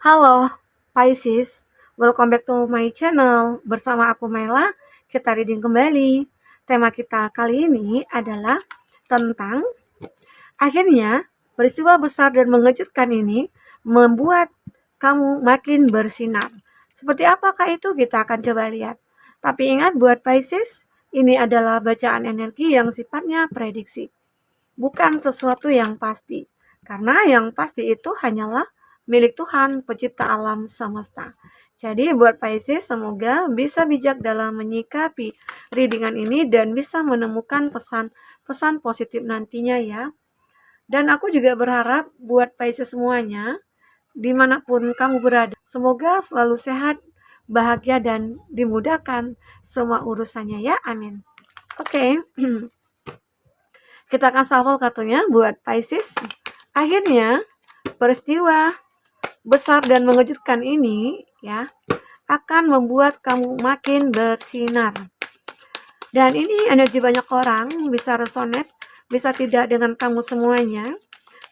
Halo, Pisces. Welcome back to my channel. Bersama aku Mela, kita reading kembali. Tema kita kali ini adalah tentang akhirnya peristiwa besar dan mengejutkan ini membuat kamu makin bersinar. Seperti apakah itu kita akan coba lihat. Tapi ingat buat Pisces, ini adalah bacaan energi yang sifatnya prediksi, bukan sesuatu yang pasti. Karena yang pasti itu hanyalah milik Tuhan, pencipta alam semesta. Jadi buat Pisces, semoga bisa bijak dalam menyikapi readingan ini dan bisa menemukan pesan-pesan positif nantinya ya. Dan aku juga berharap buat Pisces semuanya, dimanapun kamu berada, semoga selalu sehat, bahagia, dan dimudahkan semua urusannya ya, amin. Oke, kita akan shuffle kartunya buat Pisces. Akhirnya, peristiwa besar dan mengejutkan ini ya akan membuat kamu makin bersinar. Dan ini energi banyak orang, bisa resonate, bisa tidak dengan kamu semuanya,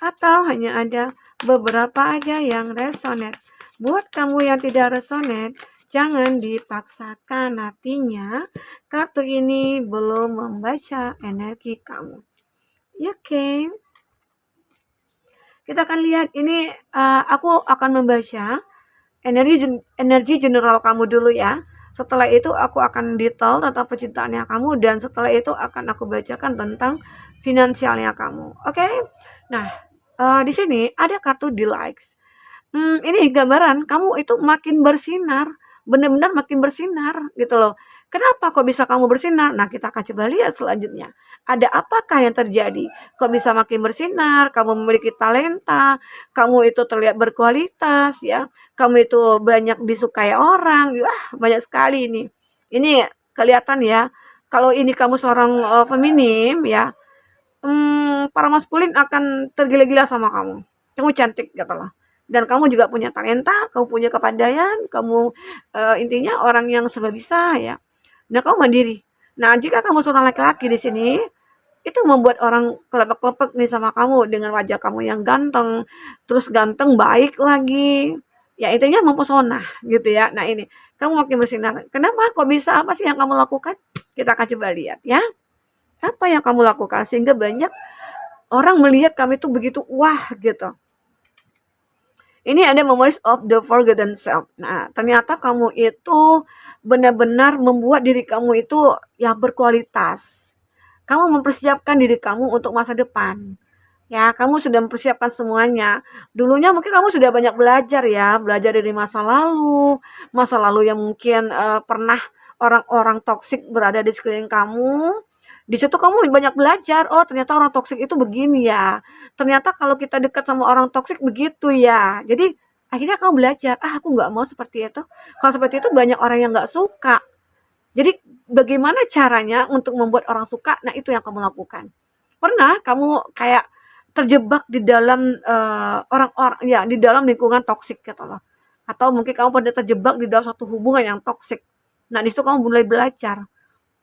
atau hanya ada beberapa aja yang resonate. Buat kamu yang tidak resonate, jangan dipaksakan, artinya kartu ini belum membaca energi kamu. Oke. Kita akan lihat ini, aku akan membaca energi general kamu dulu ya. Setelah itu aku akan detail tentang percintaannya kamu, dan setelah itu akan aku bacakan tentang finansialnya kamu. Oke? Nah, di sini ada kartu the likes. Ini gambaran kamu itu makin bersinar, benar-benar makin bersinar gitu loh. Kenapa kok bisa kamu bersinar? Nah, kita akan coba lihat selanjutnya. Ada apakah yang terjadi? Kok bisa makin bersinar? Kamu memiliki talenta, kamu itu terlihat berkualitas ya. Kamu itu banyak disukai orang. Wah, banyak sekali ini. Ini kelihatan ya. Kalau ini kamu seorang feminim ya, para maskulin akan tergila-gila sama kamu. Kamu cantik gitu loh. Dan kamu juga punya talenta, kamu punya kepandaian, kamu intinya orang yang serba bisa ya. Nah, kamu mandiri. Nah, jika kamu seorang laki-laki di sini, itu membuat orang kelepek-kelepek nih sama kamu dengan wajah kamu yang ganteng, terus ganteng baik lagi. Ya intinya mempesona gitu ya. Nah, ini kamu makin bersinar. Kenapa? Kok bisa? Apa sih yang kamu lakukan? Kita akan coba lihat ya. Apa yang kamu lakukan sehingga banyak orang melihat kamu itu begitu wah gitu. Ini ada memories of the forgotten self. Nah, ternyata kamu itu benar-benar membuat diri kamu itu ya berkualitas. Kamu mempersiapkan diri kamu untuk masa depan. Ya, kamu sudah mempersiapkan semuanya. Dulunya mungkin kamu sudah banyak belajar ya, belajar dari masa lalu yang mungkin pernah orang-orang toksik berada di sekeliling kamu. Di situ kamu banyak belajar, oh ternyata orang toksik itu begini ya. Ternyata kalau kita dekat sama orang toksik begitu ya. Jadi akhirnya kamu belajar, ah aku nggak mau seperti itu. Kalau seperti itu banyak orang yang nggak suka. Jadi bagaimana caranya untuk membuat orang suka? Nah itu yang kamu lakukan. Pernah kamu kayak terjebak di dalam orang-orang ya di dalam lingkungan toksik gitu loh. Atau mungkin kamu pernah terjebak di dalam satu hubungan yang toksik. Nah, di situ kamu mulai belajar.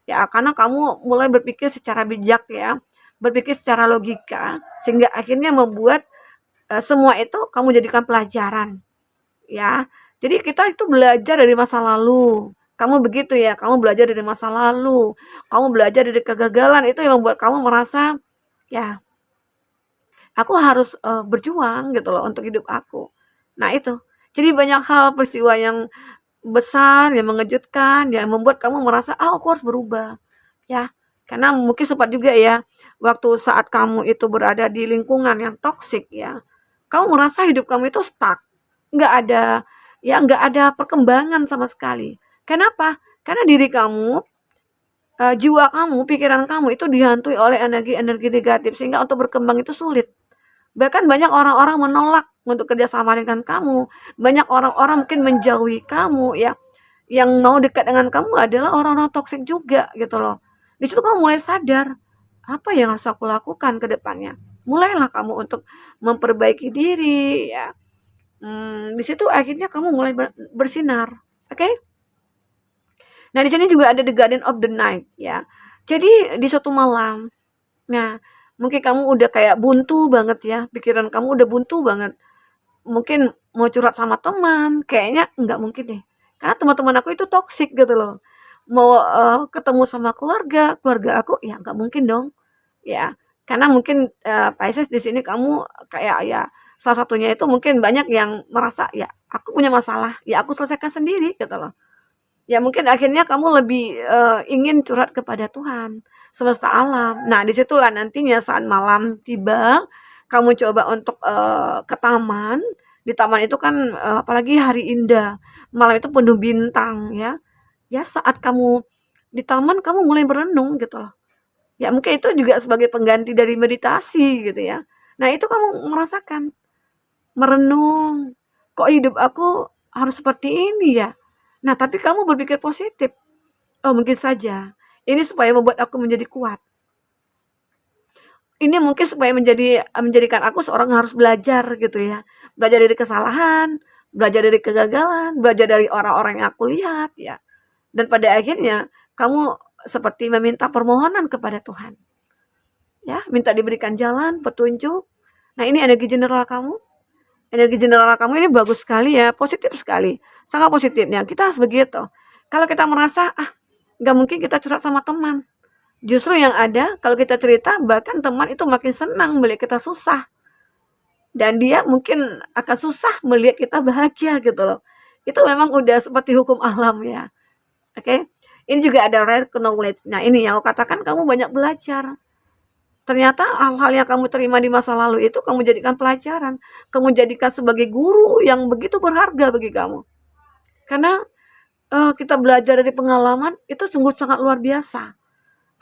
Ya, karena kamu mulai berpikir secara bijak ya, berpikir secara logika, sehingga akhirnya membuat semua itu kamu jadikan pelajaran, ya. Jadi kita itu belajar dari masa lalu. Kamu begitu ya, kamu belajar dari masa lalu, kamu belajar dari kegagalan itu yang membuat kamu merasa, ya, aku harus berjuang gitu loh untuk hidup aku. Nah itu, jadi banyak hal peristiwa yang besar, yang mengejutkan, yang membuat kamu merasa, ah aku harus berubah. Ya, karena mungkin sempat juga ya, waktu saat kamu itu berada di lingkungan yang toksik ya, kamu merasa hidup kamu itu stuck, nggak ada, ya nggak ada perkembangan sama sekali. Kenapa? Karena diri kamu, jiwa kamu, pikiran kamu itu dihantui oleh energi-energi negatif sehingga untuk berkembang itu sulit. Bahkan banyak orang-orang menolak untuk kerjasama dengan kamu, banyak orang-orang mungkin menjauhi kamu ya, yang mau dekat dengan kamu adalah orang-orang toksik juga gitu loh. Di situ kamu mulai sadar, apa yang harus aku lakukan ke depannya? Mulailah kamu untuk memperbaiki diri ya. Di situ akhirnya kamu mulai bersinar. Oke? Nah, di sini juga ada the Garden of the Night ya. Jadi di suatu malam, nah mungkin kamu udah kayak buntu banget ya, pikiran kamu udah buntu banget. mungkin mau curhat sama teman, kayaknya nggak mungkin deh. Karena teman-teman aku itu toksik gitu loh. Mau, ketemu sama keluarga, keluarga aku ya nggak mungkin dong, ya. Karena mungkin, Pisces di sini kamu kayak ya salah satunya itu mungkin banyak yang merasa, "Ya aku punya masalah, ya aku selesaikan sendiri," gitu loh. Ya mungkin akhirnya kamu lebih, ingin curhat kepada Tuhan, semesta alam. Nah, disitulah nantinya saat malam tiba, kamu coba untuk, ke taman, di taman itu kan, apalagi hari indah, malam itu penuh bintang ya. Ya saat kamu di taman kamu mulai berenung gitu loh. Ya mungkin itu juga sebagai pengganti dari meditasi gitu ya. Nah, itu kamu merasakan, merenung, "Kok hidup aku harus seperti ini ya?" Nah, tapi kamu berpikir positif, "Oh, mungkin saja ini supaya membuat aku menjadi kuat. Ini mungkin supaya menjadikan aku seorang yang harus belajar," gitu ya. Belajar dari kesalahan, belajar dari kegagalan, belajar dari orang-orang yang aku lihat ya. Dan pada akhirnya kamu seperti meminta permohonan kepada Tuhan, ya, minta diberikan jalan, petunjuk. Nah, ini energi general kamu. Energi general kamu ini bagus sekali ya, positif sekali, sangat positifnya, kita harus begitu. Kalau kita merasa, "Ah, nggak mungkin kita curhat sama teman." Justru yang ada kalau kita cerita, bahkan teman itu makin senang melihat kita susah, dan dia mungkin akan susah melihat kita bahagia gitu loh. Itu memang udah seperti hukum alam ya, oke. Ini juga ada rare knowledge. Nah, ini yang aku katakan kamu banyak belajar. Ternyata hal-hal yang kamu terima di masa lalu itu kamu jadikan pelajaran, kamu jadikan sebagai guru yang begitu berharga bagi kamu. Karena, kita belajar dari pengalaman itu sungguh sangat luar biasa.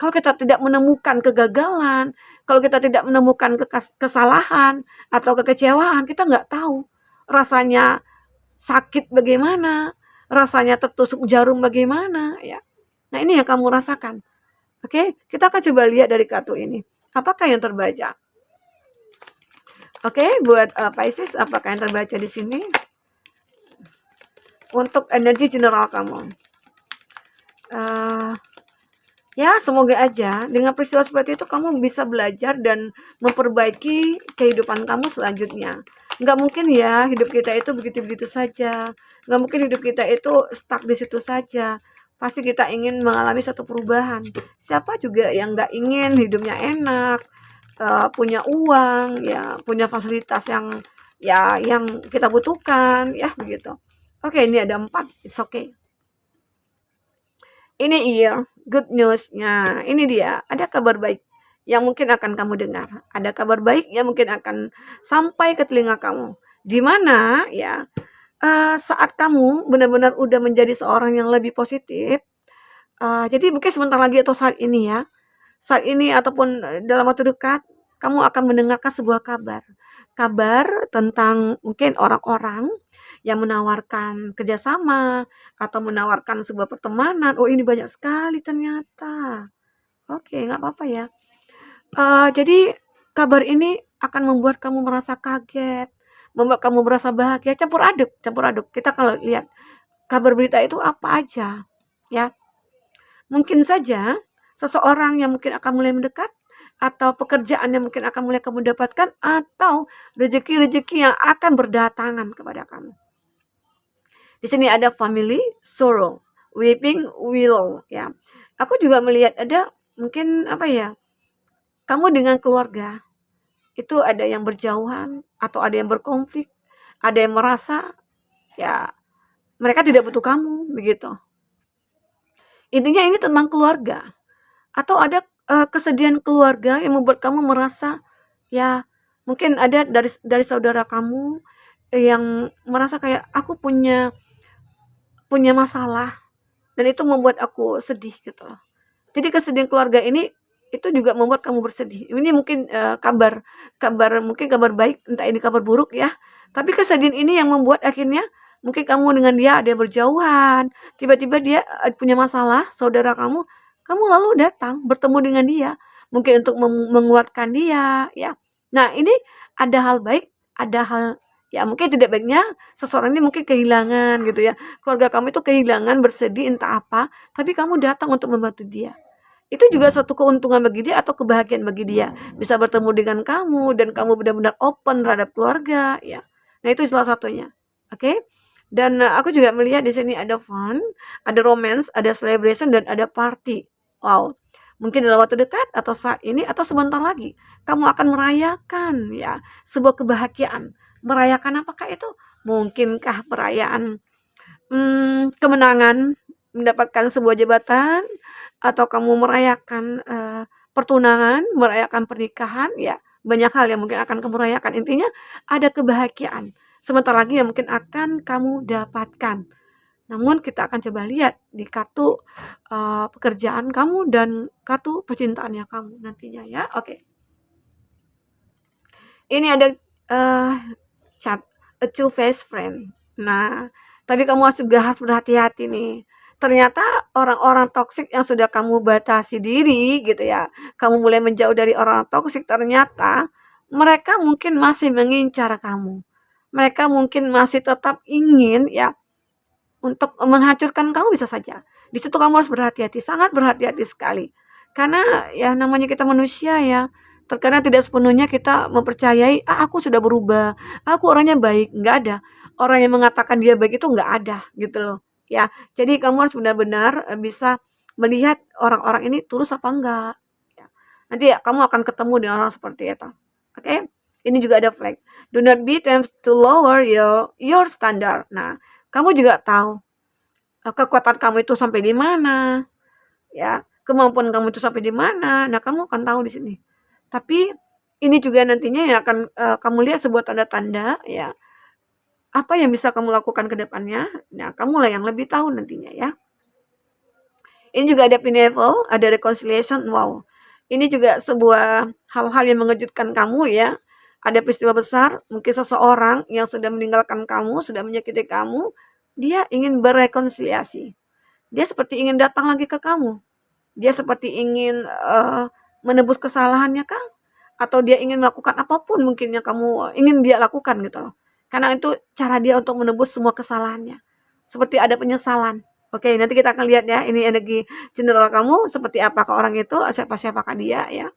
Kalau kita tidak menemukan kegagalan, kalau kita tidak menemukan kesalahan atau kekecewaan, kita nggak tahu rasanya sakit bagaimana, rasanya tertusuk jarum bagaimana, ya. Nah, ini yang kamu rasakan, oke? Kita akan coba lihat dari kartu ini, apakah yang terbaca? Oke, buat, Pisces, apakah yang terbaca di sini? Untuk energi general kamu. Uh, Ya, semoga aja dengan peristiwa seperti itu kamu bisa belajar dan memperbaiki kehidupan kamu selanjutnya. Nggak mungkin ya hidup kita itu begitu-begitu saja. Nggak mungkin hidup kita itu stuck di situ saja. Pasti kita ingin mengalami satu perubahan. Siapa juga yang nggak ingin hidupnya enak, punya uang, ya, punya fasilitas yang ya yang kita butuhkan, ya begitu. Oke, ini ada 4, it's okay. Ini ear, good news-nya. Ini dia, ada kabar baik yang mungkin akan kamu dengar. Ada kabar baik yang mungkin akan sampai ke telinga kamu. Di mana ya, saat kamu benar-benar udah menjadi seorang yang lebih positif, jadi mungkin sebentar lagi atau saat ini ataupun dalam waktu dekat, kamu akan mendengarkan sebuah kabar. Kabar tentang mungkin orang-orang yang menawarkan kerjasama atau menawarkan sebuah pertemanan. Oh, ini banyak sekali ternyata. Oke, nggak apa-apa ya. Jadi kabar ini akan membuat kamu merasa kaget, membuat kamu merasa bahagia, campur aduk campur aduk. Kita kalau lihat kabar berita itu apa aja, ya. Mungkin saja seseorang yang mungkin akan mulai mendekat, atau pekerjaan yang mungkin akan mulai kamu dapatkan, atau rezeki-rezeki yang akan berdatangan kepada kamu. Di sini ada family, sorrow, weeping willow, ya. Aku juga melihat ada mungkin apa ya, kamu dengan keluarga itu ada yang berjauhan atau ada yang berkonflik, ada yang merasa ya mereka tidak butuh kamu begitu. Intinya ini tentang keluarga. Atau ada, kesedihan keluarga yang membuat kamu merasa, ya mungkin ada dari saudara kamu yang merasa kayak, "Aku punya punya masalah dan itu membuat aku sedih," gitu loh. Jadi kesedihan keluarga ini, itu juga membuat kamu bersedih. Ini mungkin, kabar kabar baik, entah ini kabar buruk ya. Tapi kesedihan ini yang membuat akhirnya mungkin kamu dengan dia ada yang berjauhan, tiba-tiba dia, punya masalah, saudara kamu lalu datang bertemu dengan dia, mungkin untuk menguatkan dia, ya. Nah, ini ada hal baik, ada hal ya mungkin tidak baiknya seseorang ini mungkin kehilangan gitu ya. Keluarga kamu itu kehilangan, bersedih entah apa, tapi kamu datang untuk membantu dia. Itu juga satu keuntungan bagi dia atau kebahagiaan bagi dia. Bisa bertemu dengan kamu dan kamu benar-benar open terhadap keluarga, ya. Nah, itu salah satunya. Oke? Dan aku juga melihat di sini ada fun, ada romance, ada celebration dan ada party. Wow. Mungkin dalam waktu dekat atau saat ini atau sebentar lagi kamu akan merayakan ya sebuah kebahagiaan. Merayakan apakah itu? Mungkinkah perayaan kemenangan, mendapatkan sebuah jabatan, atau kamu merayakan, pertunangan, merayakan pernikahan, ya banyak hal yang mungkin akan kamu rayakan. Intinya ada kebahagiaan, sebentar lagi yang mungkin akan kamu dapatkan. Namun kita akan coba lihat di kartu, pekerjaan kamu dan kartu percintaannya kamu nantinya ya. Oke. Ini ada, chat, a two-faced friend. Nah, tapi kamu juga harus berhati-hati nih. Ternyata orang-orang toksik yang sudah kamu batasi diri gitu ya, kamu mulai menjauh dari orang toksik, ternyata mereka mungkin masih mengincar kamu. Mereka mungkin masih tetap ingin ya untuk menghancurkan kamu bisa saja. Di situ kamu harus berhati-hati, sangat berhati-hati sekali. Karena ya namanya kita manusia ya, terkadang tidak sepenuhnya kita mempercayai, "Ah, aku sudah berubah, aku orangnya baik." Nggak ada. Orang yang mengatakan dia baik itu nggak ada gitu loh. Ya, jadi kamu harus benar-benar bisa melihat orang-orang ini tulus apa enggak. Ya. Nanti ya, kamu akan ketemu dengan orang seperti itu. Oke? Ini juga ada flag. Do not be tempted to lower your standard. Nah, kamu juga tahu kekuatan kamu itu sampai di mana, ya, kemampuan kamu itu sampai di mana. Nah, kamu akan tahu di sini. Tapi ini juga nantinya ya akan kamu lihat sebuah tanda-tanda ya, apa yang bisa kamu lakukan ke depannya. Nah, kamulah yang lebih tahu nantinya ya. Ini juga ada pineapple, ada reconciliation. Wow. Ini juga sebuah hal-hal yang mengejutkan kamu ya. Ada peristiwa besar, mungkin seseorang yang sudah meninggalkan kamu, sudah menyakiti kamu, dia ingin berekonsiliasi. Dia seperti ingin datang lagi ke kamu. Dia seperti ingin menebus kesalahannya kah? Atau dia ingin melakukan apapun mungkin yang kamu ingin dia lakukan gitu loh. Karena itu cara dia untuk menebus semua kesalahannya. Seperti ada penyesalan. Oke, nanti kita akan lihat ya, ini energi general kamu seperti apakah orang itu, siapa-siapakah dia ya.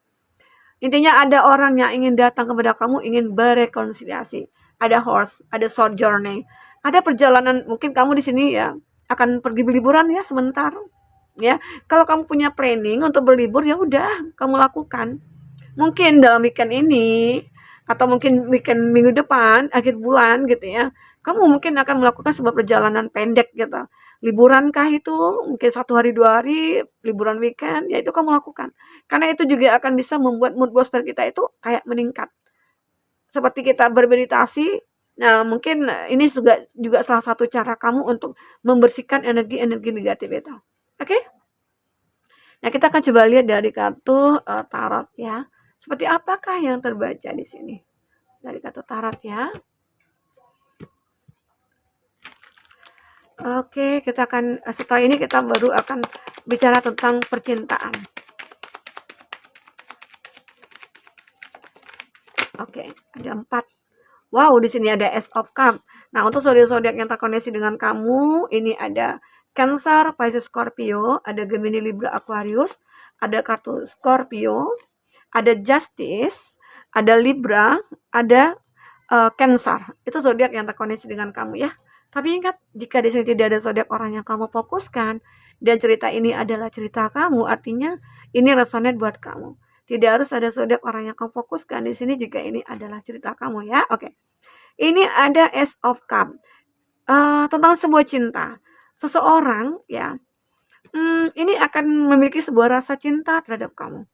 Intinya ada orang yang ingin datang kepada kamu, ingin berekonsiliasi. Ada horse, ada short journey. Ada perjalanan, mungkin kamu di sini ya akan pergi berliburan ya sebentar. Ya, kalau kamu punya planning untuk berlibur ya udah kamu lakukan. Mungkin dalam weekend ini atau mungkin weekend minggu depan, akhir bulan gitu ya. Kamu mungkin akan melakukan sebuah perjalanan pendek gitu. Liburankah itu? Mungkin 1 hari 2 hari, liburan weekend, ya itu kamu lakukan. Karena itu juga akan bisa membuat mood booster kita itu kayak meningkat. Seperti kita bermeditasi, nah mungkin ini juga juga salah satu cara kamu untuk membersihkan energi-energi negatif itu. Oke? Nah, kita akan coba lihat dari kartu tarot ya. Seperti apakah yang terbaca di sini? Dari kartu tarot ya. Oke, kita akan setelah ini kita baru akan bicara tentang percintaan. Oke, ada 4. Wow, di sini ada Ace of Cup. Nah, untuk zodiak-zodiak yang terkoneksi dengan kamu, ini ada Cancer, Pisces, Scorpio, ada Gemini, Libra, Aquarius, ada kartu Scorpio, ada Justice, ada Libra, ada Cancer. Itu zodiak yang terkoneksi dengan kamu ya. Tapi ingat, jika di sini tidak ada zodiak orang yang kamu fokuskan dan cerita ini adalah cerita kamu, artinya ini resonate buat kamu. Tidak harus ada zodiak orang yang kamu fokuskan. Di sini juga ini adalah cerita kamu ya. Oke. Ini ada Ace of Cup. Tentang sebuah cinta. Seseorang ya, ini akan memiliki sebuah rasa cinta terhadap kamu.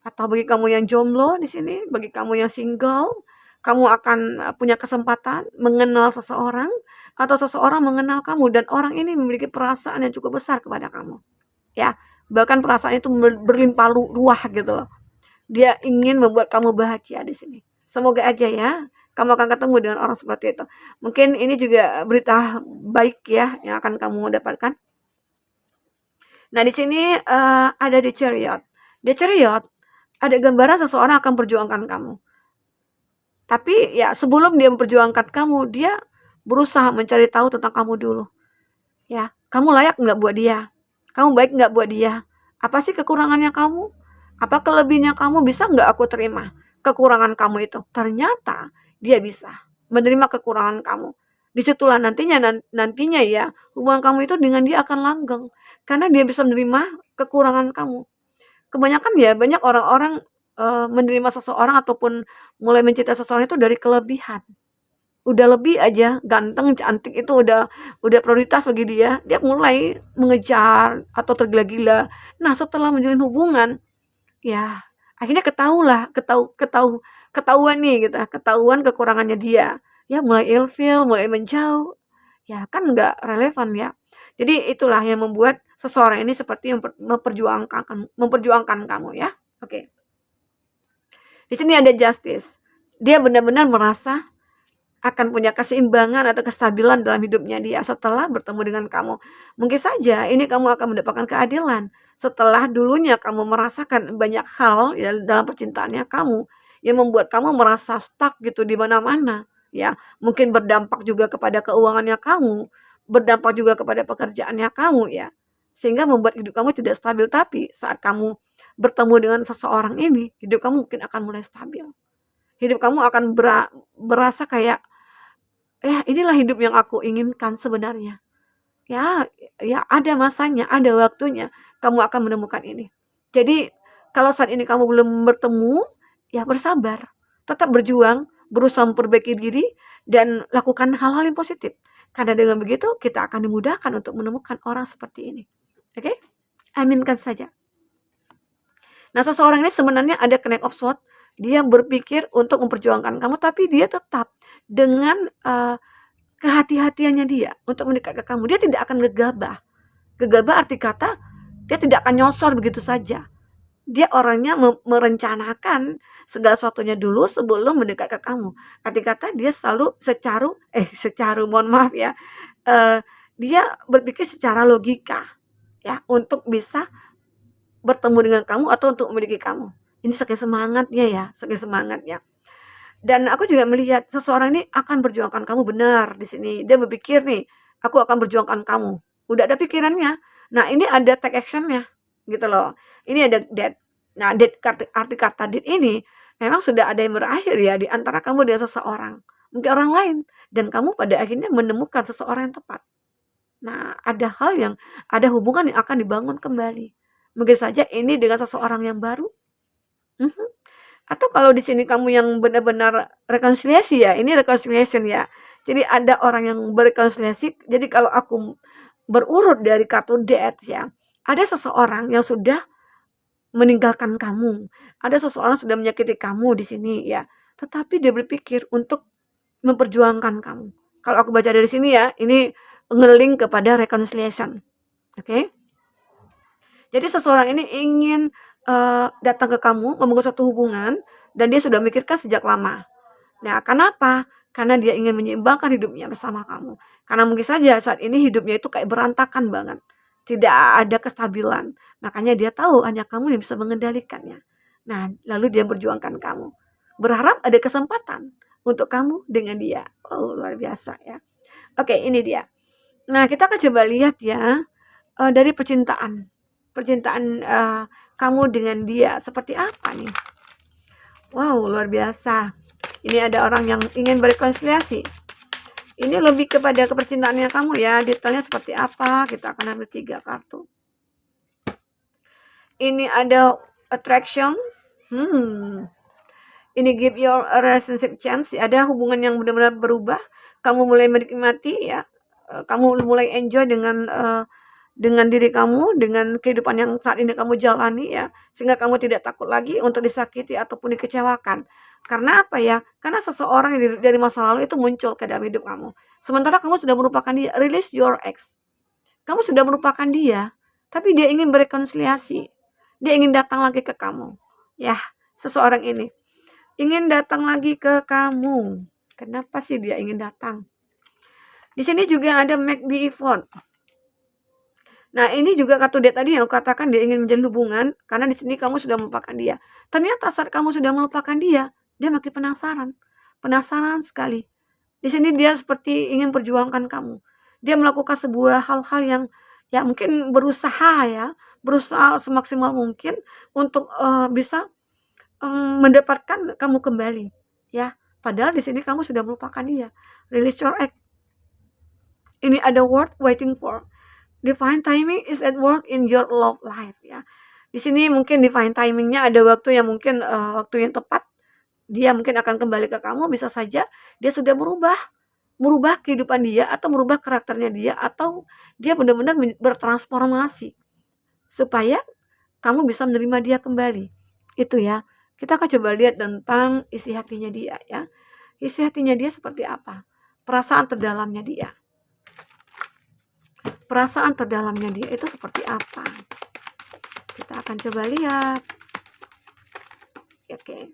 Atau bagi kamu yang jomblo di sini, bagi kamu yang single, kamu akan punya kesempatan mengenal seseorang atau seseorang mengenal kamu dan orang ini memiliki perasaan yang cukup besar kepada kamu. Ya, bahkan perasaan itu berlimpah ruah gitu loh. Dia ingin membuat kamu bahagia di sini. Semoga aja ya kamu akan ketemu dengan orang seperti itu. Mungkin ini juga berita baik ya yang akan kamu dapatkan. Nah, di sini ada The Chariot. The Chariot ada gambaran seseorang akan perjuangkan kamu. Tapi ya sebelum dia memperjuangkan kamu, dia berusaha mencari tahu tentang kamu dulu. Ya, kamu layak nggak buat dia? Kamu baik nggak buat dia? Apa sih kekurangannya kamu? Apa kelebihannya kamu? Bisa nggak aku terima kekurangan kamu itu? Ternyata dia bisa. menerima kekurangan kamu. Disitulah nantinya ya, hubungan kamu itu dengan dia akan langgeng, karena dia bisa menerima kekurangan kamu. Kebanyakan ya, banyak orang-orang, menerima seseorang ataupun mulai mencintai seseorang itu dari kelebihan. Udah lebih aja, ganteng, cantik itu udah prioritas bagi dia, dia mulai mengejar atau tergila-gila. Nah, setelah menjalin hubungan, ya akhirnya ketahuan nih gitu, ketahuan kekurangannya dia. Ya mulai ilfil, mulai menjauh, ya kan nggak relevan ya. Jadi itulah yang membuat seseorang ini seperti memperjuangkan kamu ya. Oke. Di sini ada justice. Dia benar-benar merasa akan punya keseimbangan atau kestabilan dalam hidupnya dia setelah bertemu dengan kamu. Mungkin saja ini kamu akan mendapatkan keadilan setelah dulunya kamu merasakan banyak hal ya dalam percintaannya kamu yang membuat kamu merasa stuck gitu di mana-mana ya. Mungkin berdampak juga kepada keuangannya kamu, berdampak juga kepada pekerjaannya kamu ya. Sehingga membuat hidup kamu tidak stabil, tapi saat kamu bertemu dengan seseorang ini, hidup kamu mungkin akan mulai stabil. Hidup kamu akan berasa kayak, ya inilah hidup yang aku inginkan sebenarnya. Ya, ya ada masanya, ada waktunya kamu akan menemukan ini. Jadi kalau saat ini kamu belum bertemu, ya bersabar. Tetap berjuang, berusaha memperbaiki diri dan lakukan hal-hal yang positif. Karena dengan begitu kita akan dimudahkan untuk menemukan orang seperti ini. Oke? Aminkan saja. Nah, seseorang ini sebenarnya ada Knight of Swords, dia berpikir untuk memperjuangkan kamu, tapi dia tetap dengan kehati-hatiannya dia untuk mendekat ke kamu. Dia tidak akan gegabah. Gegabah arti kata, dia tidak akan nyosor begitu saja. Dia orangnya merencanakan segala sesuatunya dulu sebelum mendekat ke kamu. Arti kata dia selalu mohon maaf ya. Dia berpikir secara logika ya untuk bisa bertemu dengan kamu atau untuk memiliki kamu. Ini saking semangatnya ya, saking semangatnya. Dan aku juga melihat seseorang ini akan berjuangkan kamu benar di sini. Dia berpikir nih, aku akan berjuangkan kamu. Udah ada pikirannya. Nah, ini ada take actionnya gitu loh. Ini ada dead. Nah, dead arti kata dead ini memang sudah ada yang berakhir ya di antara kamu dengan seseorang. Mungkin orang lain. Dan kamu pada akhirnya menemukan seseorang yang tepat. Nah, ada hubungan yang akan dibangun kembali. Mungkin saja ini dengan seseorang yang baru. Mhm. Atau kalau di sini kamu yang benar-benar rekonsiliasi ya, ini reconciliation ya. Jadi ada orang yang berrekonsiliasi. Jadi kalau aku berurut dari kartu death ya, ada seseorang yang sudah meninggalkan kamu. Ada seseorang sudah menyakiti kamu di sini ya. Tetapi dia berpikir untuk memperjuangkan kamu. Kalau aku baca dari sini ya, ini ngeling kepada reconciliation. Oke? Jadi seseorang ini ingin datang ke kamu, membangun suatu hubungan, dan dia sudah memikirkan sejak lama. Nah, kenapa? Karena dia ingin menyeimbangkan hidupnya bersama kamu. Karena mungkin saja saat ini hidupnya itu kayak berantakan banget. Tidak ada kestabilan. Makanya dia tahu hanya kamu yang bisa mengendalikannya. Nah, lalu dia berjuangkan kamu. Berharap ada kesempatan untuk kamu dengan dia. Oh, luar biasa ya. Oke, ini dia. Nah, kita akan coba lihat ya dari percintaan. Percintaan kamu dengan dia seperti apa nih? Wow, luar biasa. Ini ada orang yang ingin berrekonsiliasi. Ini lebih kepada kepercintaannya kamu ya. Detailnya seperti apa? Kita akan ambil 3 kartu. Ini ada attraction. Ini give your relationship chance. Ada hubungan yang benar-benar berubah. Kamu mulai menikmati ya. Kamu mulai enjoy dengan diri kamu, dengan kehidupan yang saat ini kamu jalani ya, sehingga kamu tidak takut lagi untuk disakiti ataupun dikecewakan. Karena apa ya? Karena seseorang dari masa lalu itu muncul ke dalam hidup kamu. Sementara kamu sudah melupakan dia. Release your ex. Kamu sudah melupakan dia, tapi dia ingin berrekonsiliasi. Dia ingin datang lagi ke kamu. Ya, seseorang ini ingin datang lagi ke kamu. Kenapa sih dia ingin datang? Di sini juga ada make the effort. Nah, ini juga kartu dia tadi yang aku katakan dia ingin menjalin hubungan karena di sini kamu sudah melupakan dia. Ternyata saat kamu sudah melupakan dia makin penasaran. Penasaran sekali. Di sini dia seperti ingin perjuangkan kamu. Dia melakukan sebuah hal-hal yang ya mungkin berusaha semaksimal mungkin untuk bisa mendapatkan kamu kembali. Ya, Padahal di sini kamu sudah melupakan dia. Release your ex. Ini ada word waiting for. Divine timing is at work in your love life ya. Di sini mungkin divine timingnya ada waktu yang mungkin waktu yang tepat dia mungkin akan kembali ke kamu, bisa saja dia sudah merubah kehidupan dia atau merubah karakternya dia atau dia benar-benar bertransformasi supaya kamu bisa menerima dia kembali. Itu ya. Kita akan coba lihat tentang isi hatinya dia ya. Isi hatinya dia seperti apa? Perasaan terdalamnya dia. Perasaan terdalamnya dia itu seperti apa? Kita akan coba lihat. Oke.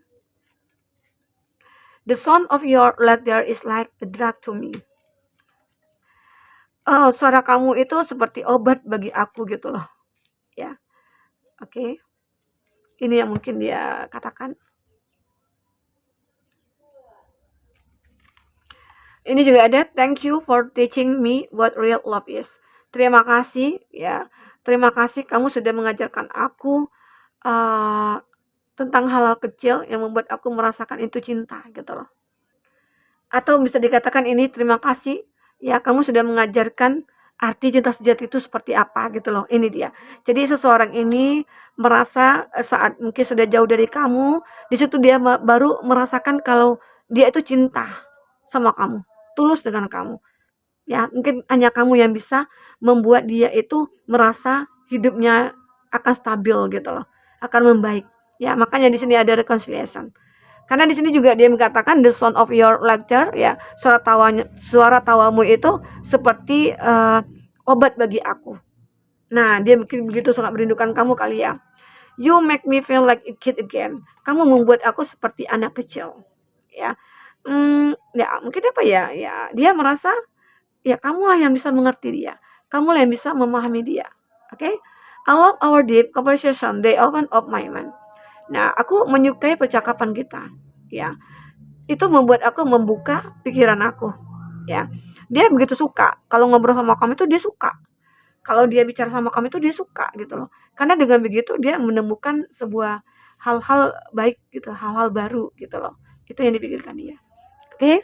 The sound of your laughter is like a drug to me. Oh, suara kamu itu seperti obat bagi aku gitu loh. Ya. Oke. Ini yang mungkin dia katakan. Ini juga ada, thank you for teaching me what real love is. Terima kasih ya. Terima kasih kamu sudah mengajarkan aku tentang hal-hal kecil yang membuat aku merasakan itu cinta gitu loh. Atau bisa dikatakan ini, terima kasih ya kamu sudah mengajarkan arti cinta sejati itu seperti apa gitu loh. Ini dia. Jadi seseorang ini merasa saat mungkin sudah jauh dari kamu, di situ dia baru merasakan kalau dia itu cinta sama kamu, tulus dengan kamu. Ya, mungkin hanya kamu yang bisa membuat dia itu merasa hidupnya akan stabil gitu loh, akan membaik. Ya, makanya di sini ada reconciliation. Karena di sini juga dia mengatakan the sound of your laughter ya, suara tawamu itu seperti obat bagi aku. Nah, dia mungkin begitu sangat merindukan kamu kali ya. You make me feel like a kid again. Kamu membuat aku seperti anak kecil. Ya. Ya mungkin apa ya? Ya, dia merasa ya kamulah yang bisa mengerti dia. Kamulah yang bisa memahami dia. Oke? Okay? I love our deep conversation. They open up my mind. Nah, aku menyukai percakapan kita, ya. Itu membuat aku membuka pikiran aku, ya. Dia begitu suka kalau ngobrol sama kamu itu dia suka. Kalau dia bicara sama kamu itu dia suka gitu loh. Karena dengan begitu dia menemukan sebuah hal-hal baik gitu, hal-hal baru gitu loh. Itu yang dipikirkan dia. Oke.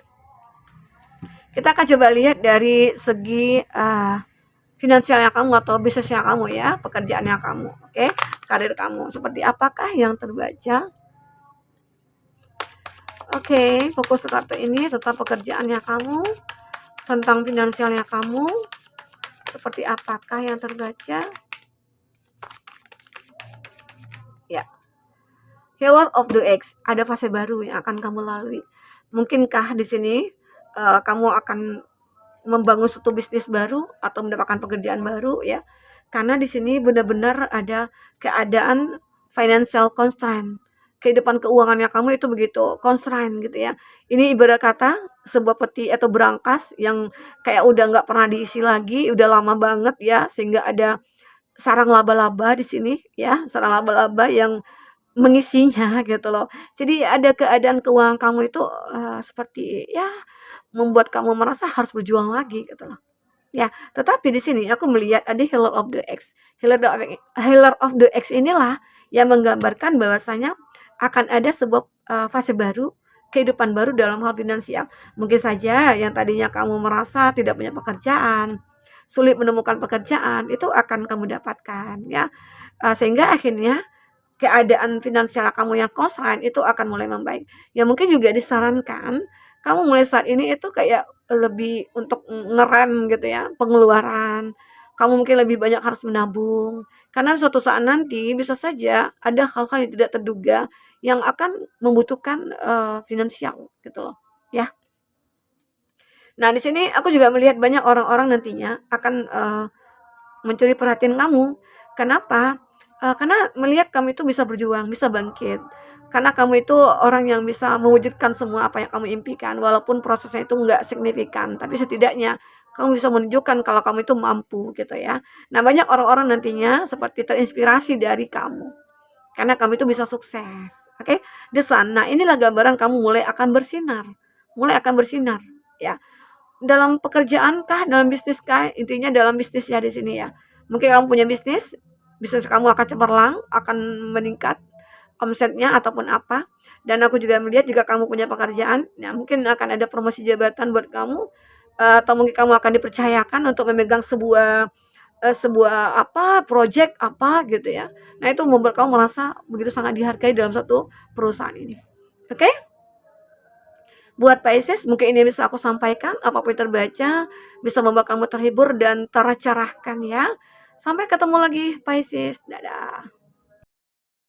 Kita akan coba lihat dari segi finansialnya kamu atau bisnisnya kamu ya, pekerjaannya kamu, oke? Karir kamu seperti apakah yang terbaca? Oke, fokus kartu ini tentang pekerjaannya kamu, tentang finansialnya kamu, seperti apakah yang terbaca? Ya, Healer of the X, ada fase baru yang akan kamu lalui. Mungkinkah di sini kamu akan membangun suatu bisnis baru atau mendapatkan pekerjaan baru ya? Karena di sini benar-benar ada keadaan financial constraint. Kehidupan keuangannya kamu itu begitu constraint gitu ya. Ini ibarat kata sebuah peti atau berangkas yang kayak udah nggak pernah diisi lagi, udah lama banget ya, sehingga ada sarang laba-laba di sini ya, sarang laba-laba yang mengisinya gitu loh. Jadi ada keadaan keuangan kamu itu seperti ya membuat kamu merasa harus berjuang lagi gitu loh. Ya, tetapi di sini aku melihat ada Healer of the X. Healer of the X inilah yang menggambarkan bahwasanya akan ada sebuah fase baru, kehidupan baru dalam hal finansial. Mungkin saja yang tadinya kamu merasa tidak punya pekerjaan, sulit menemukan pekerjaan, itu akan kamu dapatkan ya. Sehingga akhirnya keadaan finansial kamu yang constraint itu akan mulai membaik. Ya mungkin juga disarankan kamu mulai saat ini itu kayak lebih untuk ngerem gitu ya, pengeluaran. Kamu mungkin lebih banyak harus menabung. Karena suatu saat nanti bisa saja ada hal-hal yang tidak terduga yang akan membutuhkan finansial gitu loh, ya. Nah, di sini aku juga melihat banyak orang-orang nantinya akan mencuri perhatian kamu. Kenapa? Karena melihat kamu itu bisa berjuang, bisa bangkit. Karena kamu itu orang yang bisa mewujudkan semua apa yang kamu impikan, walaupun prosesnya itu nggak signifikan, tapi setidaknya kamu bisa menunjukkan kalau kamu itu mampu gitu ya. Nah, banyak orang-orang nantinya seperti terinspirasi dari kamu. Karena kamu itu bisa sukses. Oke? The Sun. Nah, inilah gambaran kamu mulai akan bersinar. Mulai akan bersinar, ya. Dalam pekerjaan kah, dalam bisnis kah? Intinya dalam bisnis ya di sini ya. Mungkin kamu punya bisnis kamu akan cemerlang, akan meningkat. omsetnya ataupun apa. Dan aku juga melihat jika kamu punya pekerjaan, ya mungkin akan ada promosi jabatan buat kamu, atau mungkin kamu akan dipercayakan untuk memegang sebuah apa, project apa gitu ya. Nah, itu membuat kamu merasa begitu sangat dihargai dalam satu perusahaan ini. Oke? Buat Pisces, mungkin ini bisa aku sampaikan, apapun yang terbaca bisa membuat kamu terhibur dan tercerahkan ya. Sampai ketemu lagi Pisces, dadah.